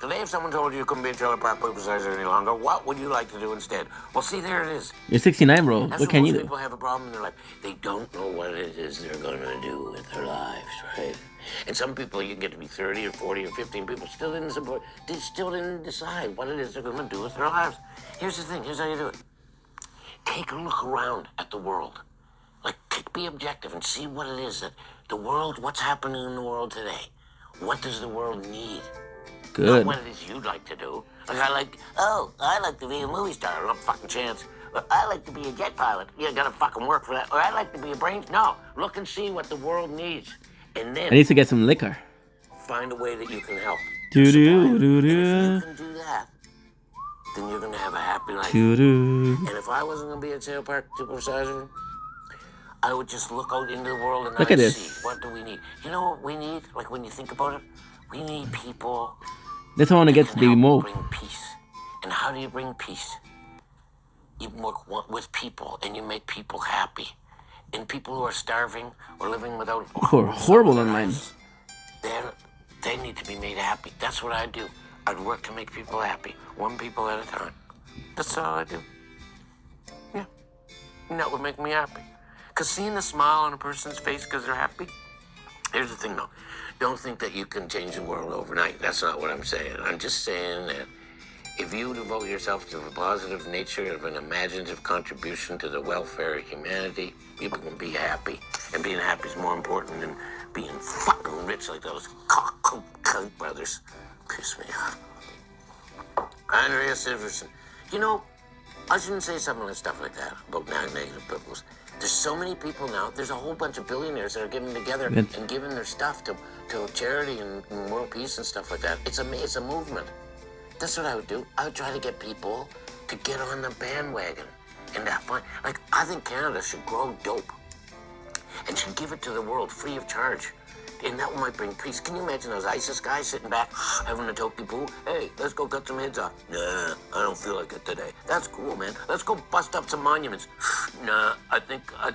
Today, if someone told you you couldn't be a trailer park supersizer any longer, what would you like to do instead? Well, see, there it is. You're 69, bro. That's What can most you do? people have a problem in their life. They don't know what it is they're going to do with their lives, right? And some people, you get to be 30 or 40 or 15 people, they still didn't decide what it is they're going to do with their lives. Here's the thing. Here's how you do it. Take a look around at the world. Like, be objective and see what it is that the world, what's happening in the world today. What does the world need? Good. Not what it is you'd like to do. Like, I like to be a movie star. No fucking chance. Or I like to be a jet pilot. You gotta fucking work for that. Or I like to be a brains. No, look and see what the world needs. And then I need to get some liquor. find a way that you can help. Do Supply. do And do if you do can do that, then you're gonna have a happy life. do do. And if I wasn't gonna be a tail park supersizer, I would just look out into the world and Look I'd at this. see what do we need. You know what we need? Like when you think about it, we need people That's how I want to get to can Baby help Mo. bring peace. And how do you bring peace? You work with people and you make people happy. And people who are starving or living without Who are horrible online. They need to be made happy. That's what I do. I'd work to make people happy, one people at a time. That's all I do. Yeah, and that would make me happy. Because seeing the smile on a person's face because they're happy. Here's the thing, though. Don't think that you can change the world overnight. That's not what I'm saying. I'm just saying that if you devote yourself to the positive nature of an imaginative contribution to the welfare of humanity, people can be happy. And being happy is more important than being fucking rich like those Koch brothers. Piss me off. Andrea Siverson. You know, I shouldn't say something like stuff like that about negative peoples. There's so many people now. There's a whole bunch of billionaires that are getting together and giving their stuff to charity and world peace and stuff like that. It's a movement. That's what I would do. I would try to get people to get on the bandwagon and have fun. Like, I think Canada should grow dope and should give it to the world free of charge. And that might bring peace. Can you imagine those ISIS guys sitting back, having a toky poo? Hey, let's go cut some heads off. Nah, I don't feel like it today. That's cool, man. Let's go bust up some monuments. Nah, I think I'll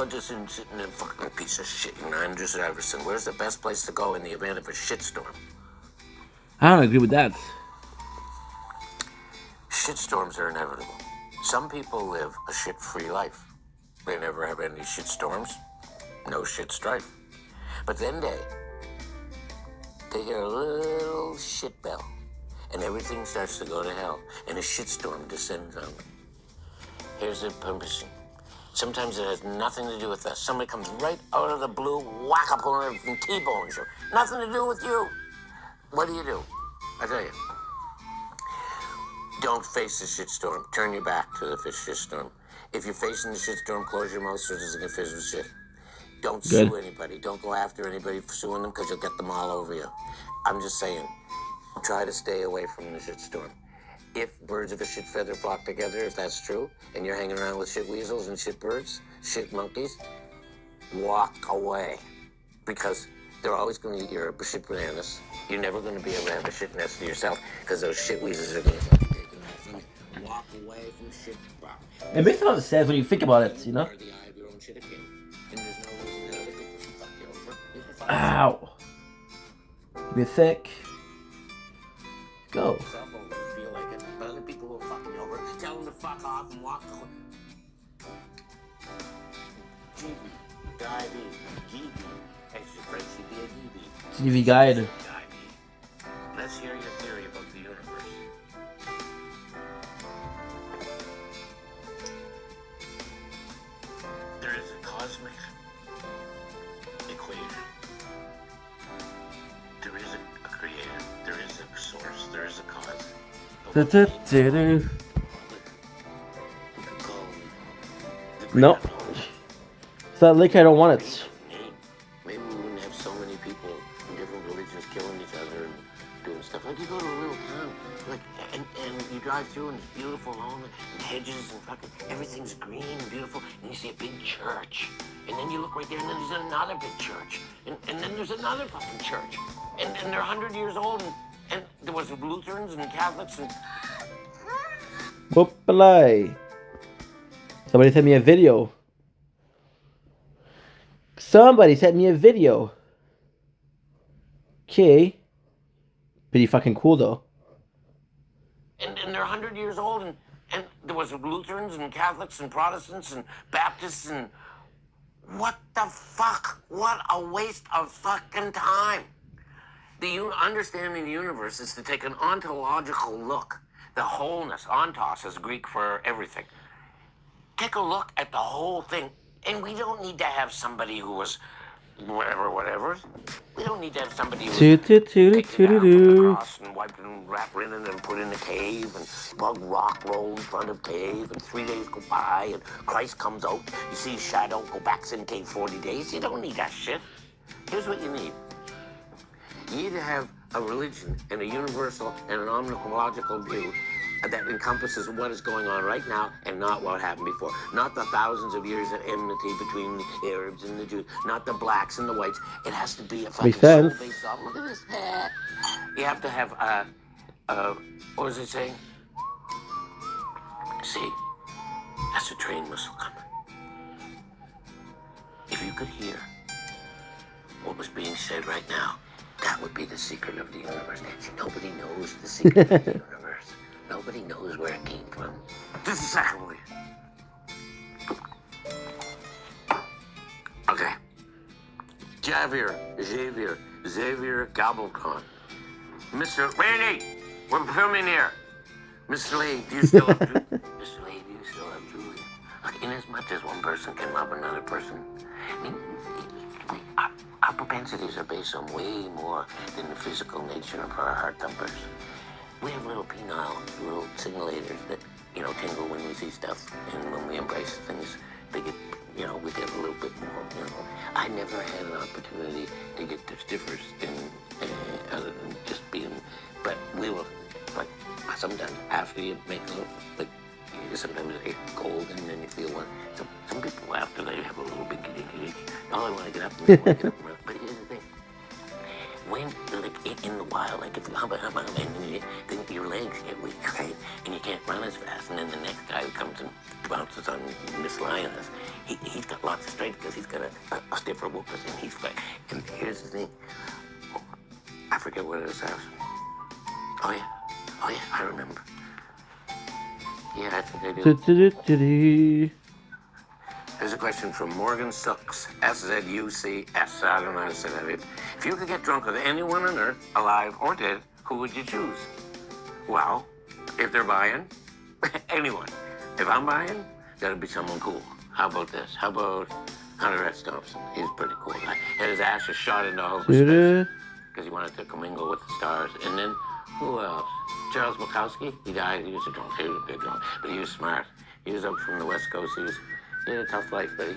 just sit in a fucking piece of shit. You know, Andrew Iverson. Where's the best place to go in the event of a shitstorm? I don't agree with that. Shitstorms are inevitable. Some people live a shit-free life. They never have any shitstorms. No shit strife. But then they hear a little shit bell, and everything starts to go to hell, and a shitstorm descends on them. Here's the permission. Sometimes it has nothing to do with us. Somebody comes right out of the blue, whack up on it, and T-bones you. Nothing to do with you. What do? I tell you. Don't face the shitstorm. Turn your back to the shitstorm. If you're facing the shitstorm, close your mouth so it doesn't get filled with shit. Don't sue anybody. Don't go after anybody for suing them because you'll get them all over you. I'm just saying, try to stay away from the shitstorm. If birds of a shit feather flock together, if that's true, and you're hanging around with shit weasels and shit birds, shit monkeys, walk away. Because they're always going to eat your shit bananas. You're never going to be able to have a shit nest to yourself because those shit weasels are going to fucking take it off from you. Walk away from shit. It makes a lot of sense when you think about it, you know? Ow. Be thick. Go. Feel like it, but other people will fuck me over. Tell them to fuck off and walk away. GB, GB. Extra French, she'd be a DB. TV guide. Let's hear your theory about the universe. There is a cosmic equation. There is a creator. There is a source. There is a cause. No. It's that lick, I don't want it. Maybe we wouldn't have so many people in different religions killing each other and doing stuff. Like you go to a real town, like and you drive through and it's beautiful home and hedges and fucking everything's green and beautiful and you see a big church. And then you look right there and then there's another big church. And then there's another fucking church. And they're 100 years old and there was Lutherans and Catholics and Whoop-a-lay. Somebody sent me a video. Okay. Pretty fucking cool though. And they're 100 years old, and there was Lutherans and Catholics and Protestants and Baptists and what the fuck? What a waste of fucking time. Understanding the universe is to take an ontological look. The wholeness, ontos is Greek for everything. Take a look at the whole thing. And we don't need to have somebody who was whatever. We don't need to have somebody who was taken down from the cross and wiped and wrapped linen and put in a cave and bug rock roll in front of cave and 3 days go by and Christ comes out. You see his shadow, go back in cave 40 days. You don't need that shit. Here's what you need. You need to have a religion and a universal and an omnological view that encompasses what is going on right now and not what happened before. Not the thousands of years of enmity between the Arabs and the Jews, not the blacks and the whites. It has to be a fucking soul-based off. Look at this. You have to have what was it saying? See, that's a train whistle coming. If you could hear what was being said right now, that would be the secret of the universe. See, nobody knows the secret of the universe. Nobody knows where it came from. Just a second, will you? Okay. Xavier Gabelcon. Mr. Randy, we're filming here. Mr. Lee, do you still have Julia? Mr. Lee, do you still have Julia? Like, in as much as one person can love another person, I mean, our propensities are based on way more than the physical nature of our heart thumpers. We have little penile, little simulators that, tingle when we see stuff, and when we embrace things, they get, we get a little bit more, I never had an opportunity to get the stiffers in, other than just being, but we were, like, sometimes after you make love, like, sometimes it's cold and then you feel one. Some people after they have a little bit, I want to get up and run. But here's the thing. When, like, in the wild, like, if you hum, and then your legs get weak, right? And you can't run as fast. And then the next guy who comes and bounces on this lioness, he's got lots of strength because he's got a stiffer whoopers and he's fat. And here's the thing. I forget what it is. Oh, yeah, I remember. Yeah, I think I do. There's a question from Morgan Sucks, S-Z-U-C-S. I don't know how to say that. If you could get drunk with anyone on earth, alive or dead, who would you choose? Well, if they're buying, anyone. If I'm buying, gotta be someone cool. How about this? How about Hunter S. Thompson? He's pretty cool guy. Had his ashes shot into outer space because he wanted to commingle with the stars. And then, who else? Charles Bukowski. He died. He was a drunk. He was a bit drunk, but he was smart. He was up from the West Coast. He had a tough life, but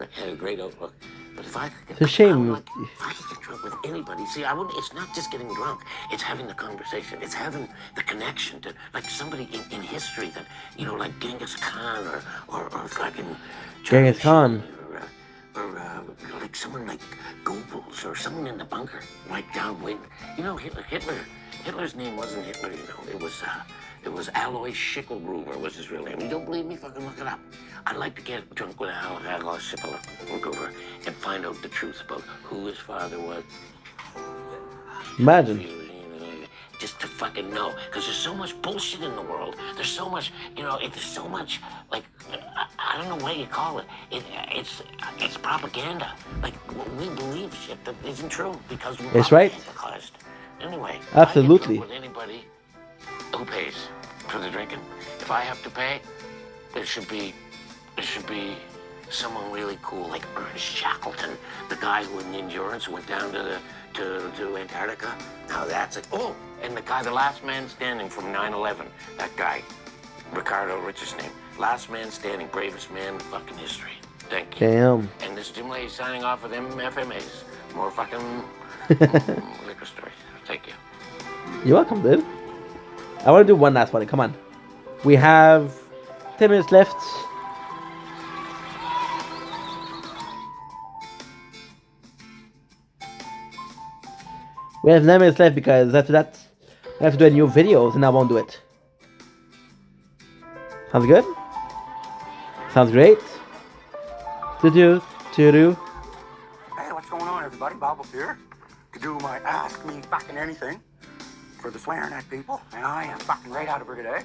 he had a great outlook. But if I could get, it's a shame. If I could get drunk with anybody, see, I wouldn't. It's not just getting drunk. It's having the conversation. It's having the connection to, like, somebody in history that, like Genghis Khan or fucking Genghis Khan. Or like someone like Goebbels or someone in the bunker, like downwind. Hitler's name wasn't Hitler. It was Alois Schicklgruber was his real name. You don't believe me? Fucking look it up. I'd like to get drunk with Alois Schicklgruber and find out the truth about who his father was. Imagine. Just to fucking know. Because there's so much bullshit in the world. There's so much, there's so much, like, I don't know what you call it. It's propaganda. Like, we believe shit that isn't true because we're it's right. Anyway, absolutely. I get drunk with anybody who pays for the drinking. If I have to pay, there should be someone really cool, like Ernest Shackleton, the guy who in Endurance went down to Antarctica. Now that's it. Oh, and the guy, the last man standing from 9/11, that guy, Ricardo Rich's name. Last man standing, bravest man in fucking history. Thank you. Damn. And this Jim Lay signing off of them FMAs. More fucking liquor stories. Thank you. You're welcome, dude. I want to do one last one. Come on. We have 10 minutes left. We have 9 minutes left because after that, I have to do a new videos and I won't do it. Sounds good? Sounds great. To-do. Hey, what's going on, everybody? Bob up here. Could do my Ask Me Fucking Anything. for the swearing at people, and I am fucking right out of her today.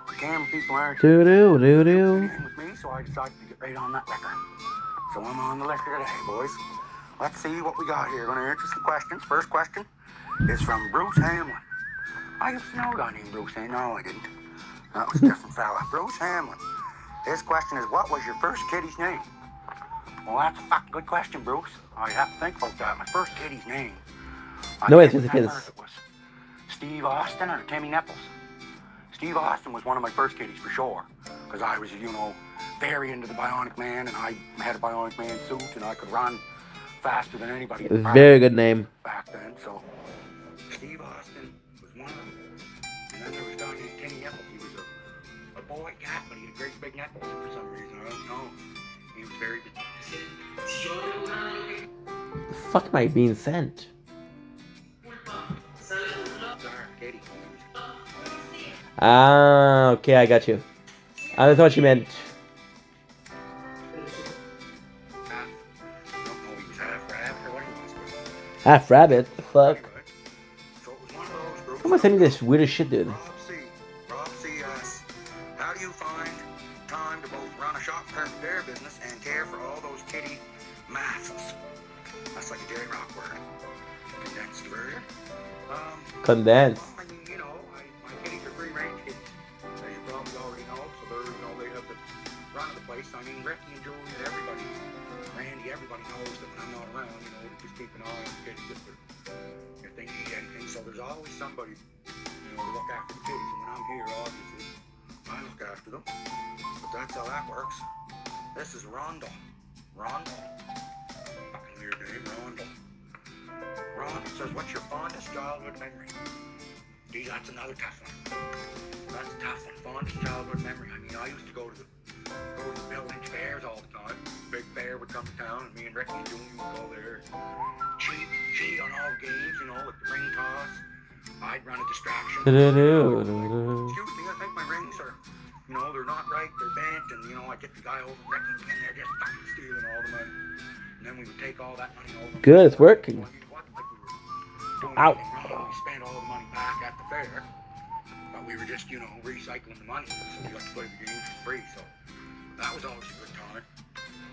The camera people aren't Doo-doo, doo-doo. getting with me, so I decided to get right on that liquor. So I'm on the liquor today, boys. Let's see what we got here. Gonna answer some questions. First question is from Bruce Hamlin. I used to know a guy named Bruce Hamlin. No, I didn't. That was a different fella. Bruce Hamlin. His question is, what was your first kiddie's name? Well, that's a fucking good question, Bruce. I have to think about that. My first kiddie's name. No, I it's can't just remember kids. if it was Steve Austin or Timmy Nipples. Steve Austin was one of my first kiddies for sure, because I was, very into the Bionic Man, and I had a Bionic Man suit, and I could run faster than anybody. in the Very good name. back then. So Steve Austin was one of them, and then there was a guy named Timmy Nipples. He was a boy cat, but he had great big nipples for some reason. I don't know. He was very big. The fuck am I being sent? Sorry, Katie. Ah, okay, I got you. I don't know what you meant. I don't know, he was half rabbit or what he was. But Half rabbit. The fuck. anyway, so it was one of those groups. How am I sending this weirdest shit, dude? Rob C. asks, how do you find time to both run a shop carpet bear business and care for all those kitty masks? That's like a Jerry Rock word. Condensed version. Condensed. I mean, my kitties are free range kitties. As you probably already know, so they're, they have the run of the place. I mean, Ricky and Julie and everybody, Randy, everybody knows that when I'm not around, to just keep an eye on the kitties if they need anything. So there's always somebody, to look after the kitties. And when I'm here, obviously, I look after them. But that's how that works. This is Rondell. Rondell. Fucking weird name, Rondell. Ron says, what's your fondest childhood memory? Gee, that's another tough one. That's a tough one. Fondest childhood memory. I mean, I used to go to the Bill Lynch fairs all the time. Big fair would come to town, and me and Ricky and Julie would go there. Cheat on all games, like the ring toss. I'd run a distraction. Excuse me, I think my rings are, they're not right, they're bent, and, I get the guy over Ricky, and they're just fucking stealing all the money. And then we would take all that money over. Good, it's working. Ow. We spent all the money back at the fair, but we were just, recycling the money, so we got to play the games for free. So that was always a good time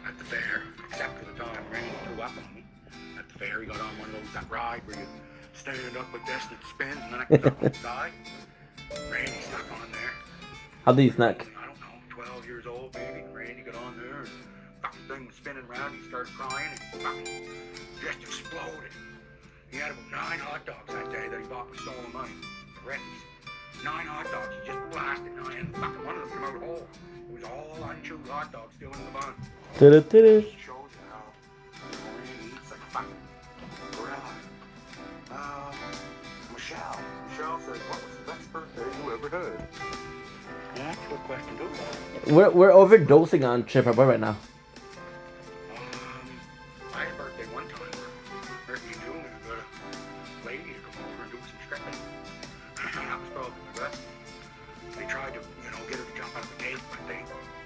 at the fair, except for the time Randy threw up on me. At the fair, he got on one of those, that ride where you stand up like this and it spins, and then it goes up on the side. Randy stuck on there. How do you snack? I don't know, 12 years old maybe. Randy got on there, and the fucking thing was spinning around. He started crying, and he fucking just exploded. He had about 9 hot dogs that day that he bought with stolen money. The Reddies. 9 hot dogs. He just blasted 9, and fucking one of them came out whole. It was all unchewed hot dogs still in the bun. Da-da-da-da. It shows you how Randy eats like a fucking gorilla. Michelle. Michelle says, what was the best birthday you ever had? Yeah, that's a good question, too. We're overdosing on Chip Boy right now. I had a birthday one time where Ricky and Julie got a lady to come over and do some stripping. That was probably the best. They tried to, get her to jump out of the tape, but they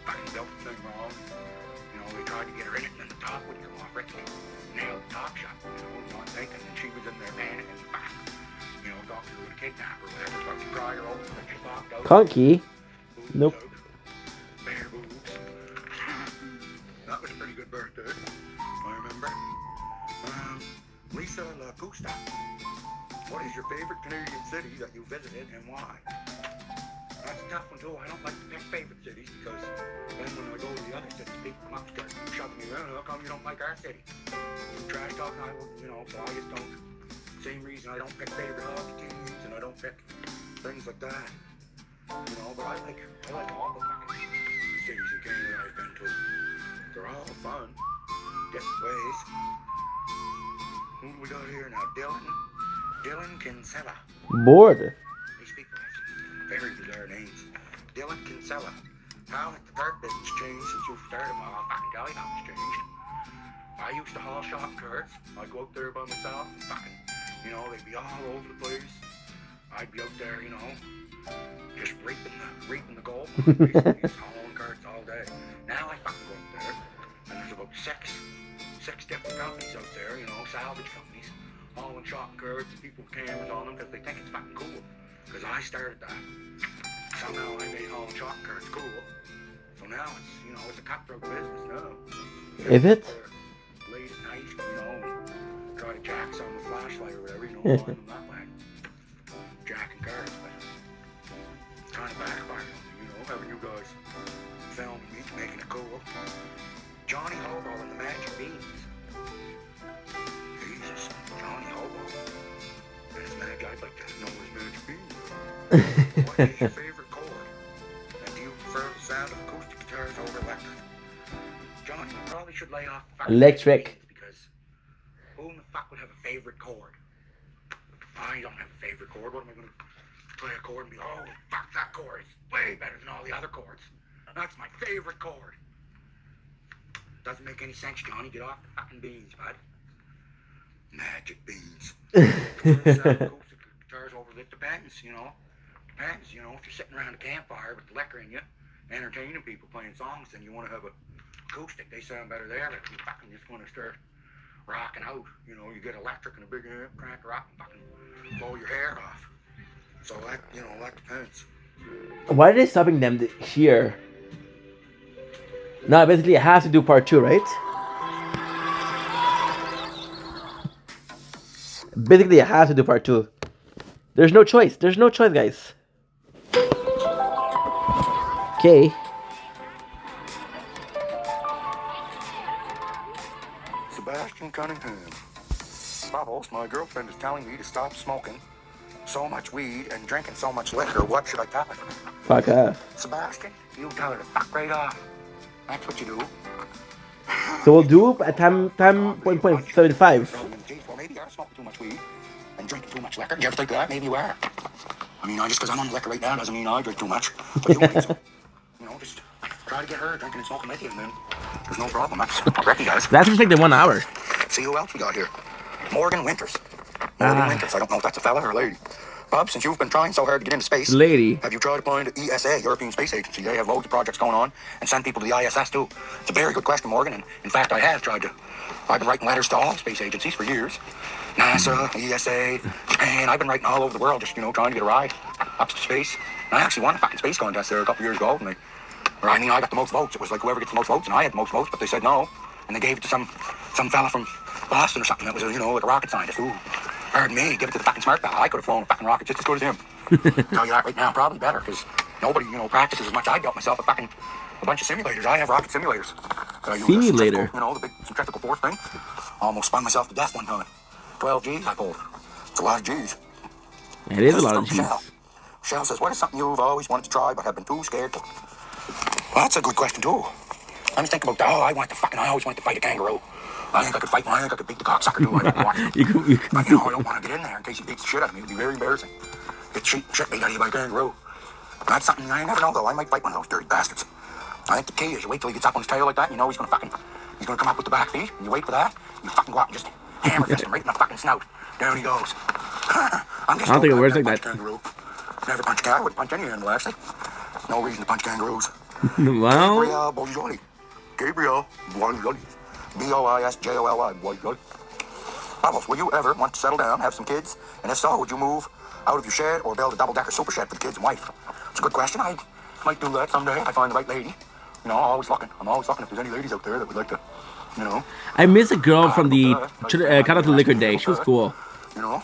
fucking built the thing wrong. They tried to get her in it, and then the top would come off. Ricky nailed the top shut, not thinking, and she was in there panicking. Thought she was going to kidnap her or whatever, so she pried her open, and she popped out. Conky. Boobs Nope. out. Bare boobs. That was a pretty good birthday, I remember. Lisa Lagusta, what is your favorite Canadian city that you visited and why? That's a tough one too. I don't like to pick favorite cities because then when I go to the other cities, people come up and start shoving me around. How come you don't like our city? Trash talking, so I just don't. Same reason I don't pick favorite hockey teams and I don't pick things like that. But I like all the fucking cities in Canada I've been to. They're all fun, different ways. Who do we got here now? Dylan Kinsella. Bored. These people have some very bizarre names. Dylan Kinsella. How has the cart business changed since you started? Well, I'll fucking tell you how it's changed. I used to haul shop carts. I'd go out there by myself and fucking, they'd be all over the place. I'd be out there, just reaping the gold. Just hauling carts all day. Now I fucking go out there, and there's about six different companies out there, salvage companies, hauling shot cards and people with cameras on them because they think it's fucking cool. Because I started that. Somehow I made hauling shot cards cool. So now it's, you know, it's a cutthroat business now. Is it? Late at night, you know, try to jack some with flashlight or whatever, you know, find them that way. Jacking cards, but it's kind of backfired, you know, having you guys filming me, making it cool. Johnny Hobo and the Magic Beans. Jesus, Johnny Hobo. And his magic, I'd like to know his Magic Beans. What is your favorite chord? And do you prefer the sound of acoustic guitars over electric? Johnny, you probably should lay off fucking Electric. because who in the fuck would have a favorite chord? I don't have a favorite chord. What am I going to play a chord and be, oh, fuck, that chord is way better than all the other chords. That's my favorite chord. Doesn't make any sense, Johnny. Get off the fucking beans, bud. Magic beans. Acoustic guitars over, it depends, you know. Depends, you know. If you're sitting around a campfire with the liquor in you, entertaining people playing songs, then you want to have a acoustic. They sound better there. But if you fucking just want to start rocking out, you know, you get electric and a big amp, crank her up and fucking blow your hair off. So that, you know, that depends. Why are they stopping them here? No, basically it has to do part 2, right? Basically it has to do part 2. There's no choice. There's no choice, guys. Okay. Sebastian Cunningham. Bubbles, my girlfriend is telling me to stop smoking so much weed and drinking so much liquor. What should I tell her? Fuck off. Sebastian, you tell her to fuck right off. That's what you do. So we'll do at time 10.75. Well, maybe you're smoking too much weed and drinking too much liquor. Did you ever think that? Maybe you are. I mean, just because I'm on liquor right now doesn't mean I drink too much. But you won't, so, you know, just try to get her drinking and smoking with you, and then there's no problem. That's Ricky, guys. That's just like the 1 hour. See who else we got here. Morgan Winters. Morgan Winters. I don't know if that's a fella or a lady. Bob, since you've been trying so hard to get into space, Lady. have you tried applying to ESA, European Space Agency? They have loads of projects going on and send people to the ISS too. It's a very good question, Morgan, and in fact I have tried to. I've been writing letters to all space agencies for years. NASA, ESA, Japan. I've been writing all over the world, just, you know, trying to get a ride up to space. And I actually won a fucking space contest there a couple years ago, and I got the most votes. It was like whoever gets the most votes, and I had the most votes, but they said no, and they gave it to some fella from Boston or something that was, you know, like a rocket scientist. Ooh, pardon me, give it to the fucking smart fella. I could have flown a fucking rocket just as good as him. Tell you that right now, probably better, because nobody, you know, practices as much. I built myself a bunch of simulators. I have rocket simulators. Simulator? You know, the big centrifugal force thing. Almost spun myself to death one time. 12 G's I pulled. It's a lot of G's. It is a lot of G's. Shell says, what is something you've always wanted to try but have been too scared to? Well, that's a good question too. I was thinking about, I always wanted to fight a kangaroo. I think I could fight one. I think I could beat the cocksucker too. I don't want to. But, you know, I don't want to get in there in case he beats the shit out of me. It would be very embarrassing. Get shit beat out of you by a kangaroo. That's something I never know though. I might fight one of those dirty bastards. I think the key is you wait till he gets up on his tail like that, and you know he's gonna come up with the back feet, and you wait for that, and you fucking go out and just hammer fist him right in the fucking snout. Down he goes. I don't think it works like that. Kangaroo. Never punch a cat. I wouldn't punch any animal, actually. No reason to punch kangaroos. Well, Gabriel Boisjoli. Gabriel Boisjoli. Boisjoli. Boisjoli. Bubbles, will you ever want to settle down, have some kids? And if so, would you move out of your shed or build a double-decker super shed for the kids and wife? It's a good question. I might do that someday if I find the right lady. You know, I'm always looking if there's any ladies out there that would like to, you know. I miss a girl from the Cut Out the Liquor Day. She was cool. You know,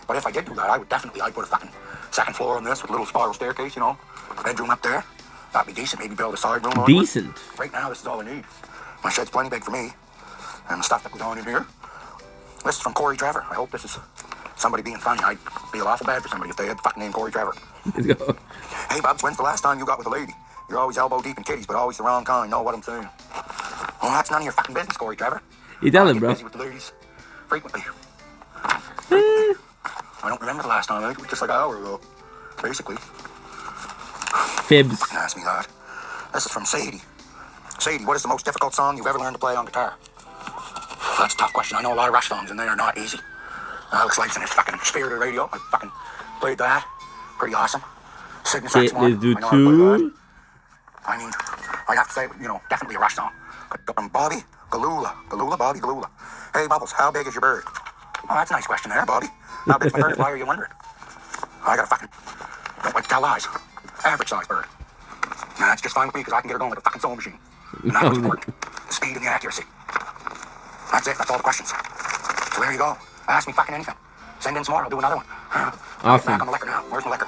but if I did do that, I'd put a fucking second floor on this with a little spiral staircase, you know. Bedroom up there. That'd be decent. Maybe build a side room on Decent. It. Right now, this is all I need. My shed's plenty big for me. And the stuff that goes on in here. This is from Corey Trevor. I hope this is somebody being funny. I'd feel awful bad for somebody if they had the fucking name Corey Trevor. Let's go. Hey, Bubs, when's the last time you got with a lady? You're always elbow deep in kitties, but always the wrong kind. Know what I'm saying? Well, that's none of your fucking business, Corey Trevor. You tell him, I get bro. busy with the ladies frequently. I don't remember the last time. I think it was just like an hour ago, basically. Fibs. Fucking ask me that. This is from Sadie. Sadie, what is the most difficult song you've ever learned to play on guitar? That's a tough question. I know a lot of Rush songs, and they are not easy. Alex Lifeson is fucking Spirited Radio. I fucking played that. Pretty awesome. Cygnus X1. Let's do I know how to play that. two. I mean, I'd have to say, you know, definitely a Rush song. Bobby Galula. Bobby Galula. Hey, Bubbles, how big is your bird? Oh, that's a nice question there, buddy. How big's my bird? Why are you wondering? I got a fucking, don't like to tell lies. Average size bird. Now, that's just fine with me because I can get her going like a fucking sewing machine. And that's what's important. The speed and the accuracy. That's it. That's all the questions. So there you go. Ask me fucking anything. Send in some more. I'll do another one. Back Awesome. on the liquor now. Where's my liquor?